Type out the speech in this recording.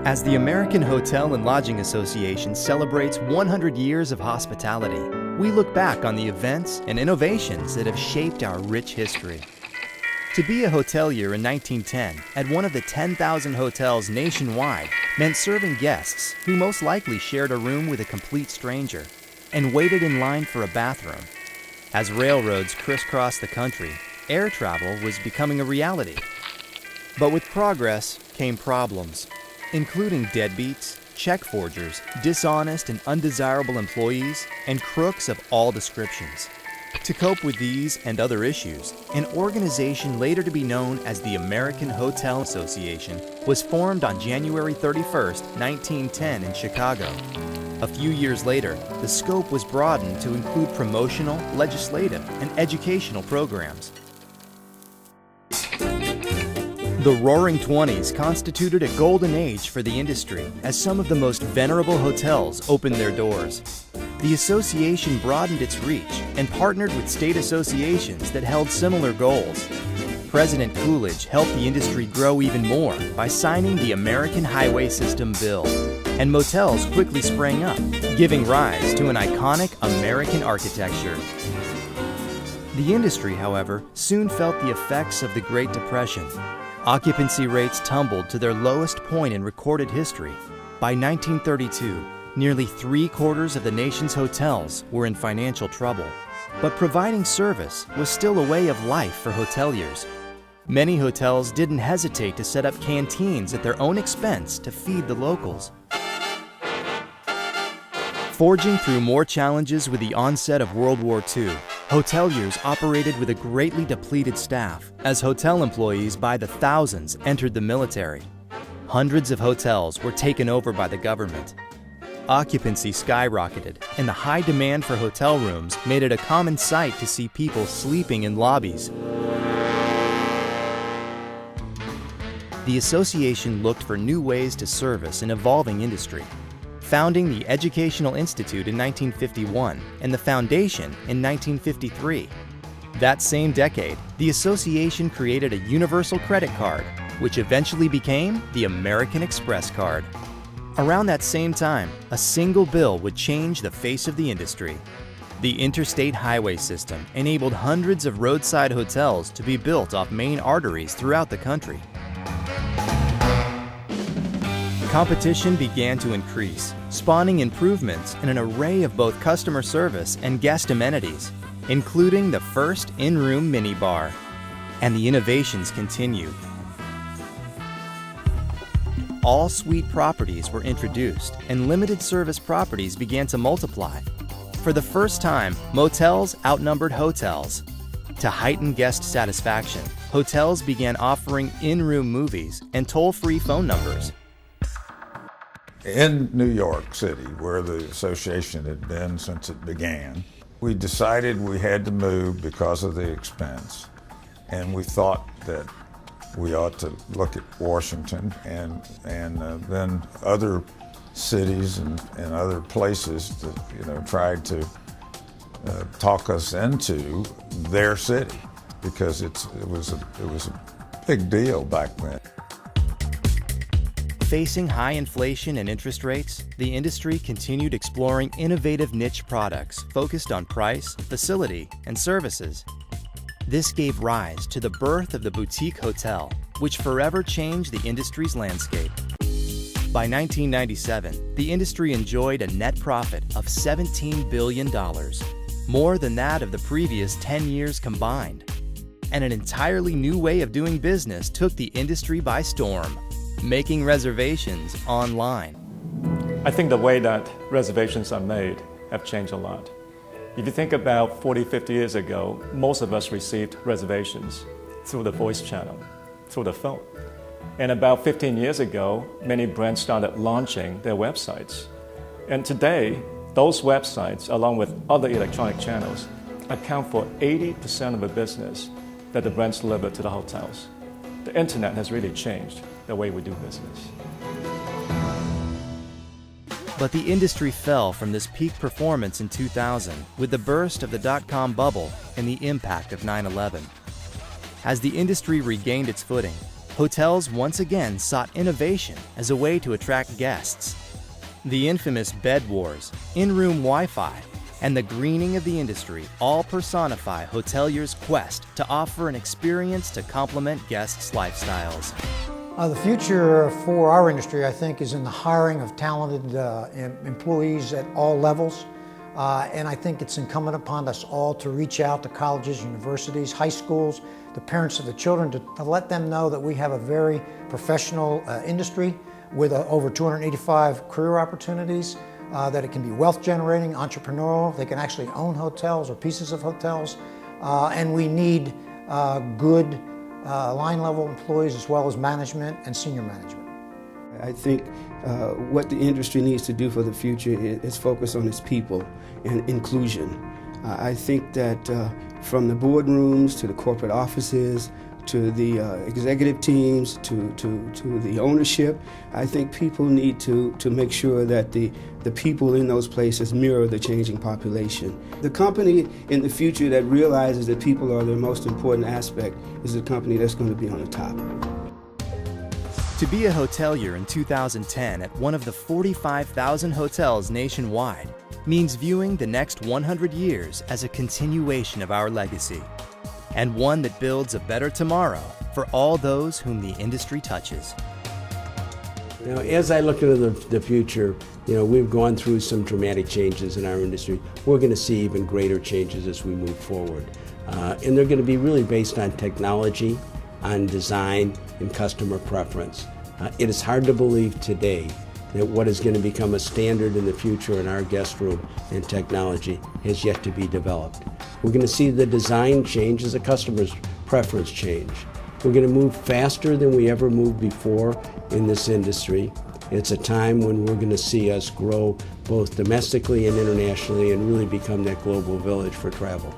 As the American Hotel and Lodging Association celebrates 100 years of hospitality, we look back on the events and innovations that have shaped our rich history. To be a hotelier in 1910 at one of the 10,000 hotels nationwide meant serving guests who most likely shared a room with a complete stranger and waited in line for a bathroom. As railroads crisscrossed the country, air travel was becoming a reality. But with progress came problems, including deadbeats, check forgers, dishonest and undesirable employees, and crooks of all descriptions. To cope with these and other issues, an organization later to be known as the American Hotel Association was formed on January 31, 1910 in Chicago. A few years later, the scope was broadened to include promotional, legislative, and educational programs. The Roaring Twenties constituted a golden age for the industry as some of the most venerable hotels opened their doors. The association broadened its reach and partnered with state associations that held similar goals. President Coolidge helped the industry grow even more by signing the American Highway System Bill, and motels quickly sprang up, giving rise to an iconic American architecture. The industry, however, soon felt the effects of the Great Depression. Occupancy rates tumbled to their lowest point in recorded history. By 1932, nearly 3/4 of the nation's hotels were in financial trouble. But providing service was still a way of life for hoteliers. Many hotels didn't hesitate to set up canteens at their own expense to feed the locals. Forging through more challenges with the onset of World War II, hoteliers operated with a greatly depleted staff as hotel employees by the thousands entered the military. Hundreds of hotels were taken over by the government. Occupancy skyrocketed, and the high demand for hotel rooms made it a common sight to see people sleeping in lobbies. The association looked for new ways to service an evolving industry, founding the Educational Institute in 1951 and the Foundation in 1953. That same decade, the association created a universal credit card, which eventually became the American Express card. Around that same time, a single bill would change the face of the industry. The interstate highway system enabled hundreds of roadside hotels to be built off main arteries throughout the country. Competition began to increase, spawning improvements in an array of both customer service and guest amenities, including the first in-room minibar. And the innovations continued. All-suite properties were introduced, and limited service properties began to multiply. For the first time, motels outnumbered hotels. To heighten guest satisfaction, hotels began offering in-room movies and toll-free phone numbers. In New York City, where the association had been since it began, we decided we had to move because of the expense. And we thought that we ought to look at Washington and then other cities and other places that tried to talk us into their city, because it was a big deal back then. Facing high inflation and interest rates, the industry continued exploring innovative niche products focused on price, facility, and services. This gave rise to the birth of the boutique hotel, which forever changed the industry's landscape. By 1997, the industry enjoyed a net profit of $17 billion, more than that of the previous 10 years combined. And an entirely new way of doing business took the industry by storm, making reservations online. I think the way that reservations are made have changed a lot. If you think about 40, 50 years ago, most of us received reservations through the voice channel, through the phone. And about 15 years ago, many brands started launching their websites. And today, those websites, along with other electronic channels, account for 80% of the business that the brands deliver to the hotels. The internet has really changed the way we do business. But the industry fell from this peak performance in 2000 with the burst of the dot-com bubble and the impact of 9/11. As the industry regained its footing, hotels once again sought innovation as a way to attract guests. The infamous bed wars, in-room Wi-Fi, and the greening of the industry all personify hoteliers' quest to offer an experience to complement guests' lifestyles. The future for our industry, I think, is in the hiring of talented employees at all levels. And I think it's incumbent upon us all to reach out to colleges, universities, high schools, the parents of the children, to let them know that we have a very professional industry with over 285 career opportunities, that it can be wealth generating, entrepreneurial, they can actually own hotels or pieces of hotels, and we need good line level employees as well as management and senior management. I think what the industry needs to do for the future is focus on its people and inclusion. I think that from the boardrooms to the corporate offices to the executive teams to the ownership, I think people need to make sure that the people in those places mirror the changing population. The company in the future that realizes that people are the most important aspect is the company that's going to be on the top. To be a hotelier in 2010 at one of the 45,000 hotels nationwide means viewing the next 100 years as a continuation of our legacy, and one that builds a better tomorrow for all those whom the industry touches. You know, as I look into the future, we've gone through some dramatic changes in our industry. We're going to see even greater changes as we move forward. And they're going to be really based on technology, on design, and customer preference. It is hard to believe today that what is going to become a standard in the future in our guest room and technology has yet to be developed. We're going to see the design change as the customer's preference change. We're going to move faster than we ever moved before in this industry. It's a time when we're going to see us grow both domestically and internationally and really become that global village for travel.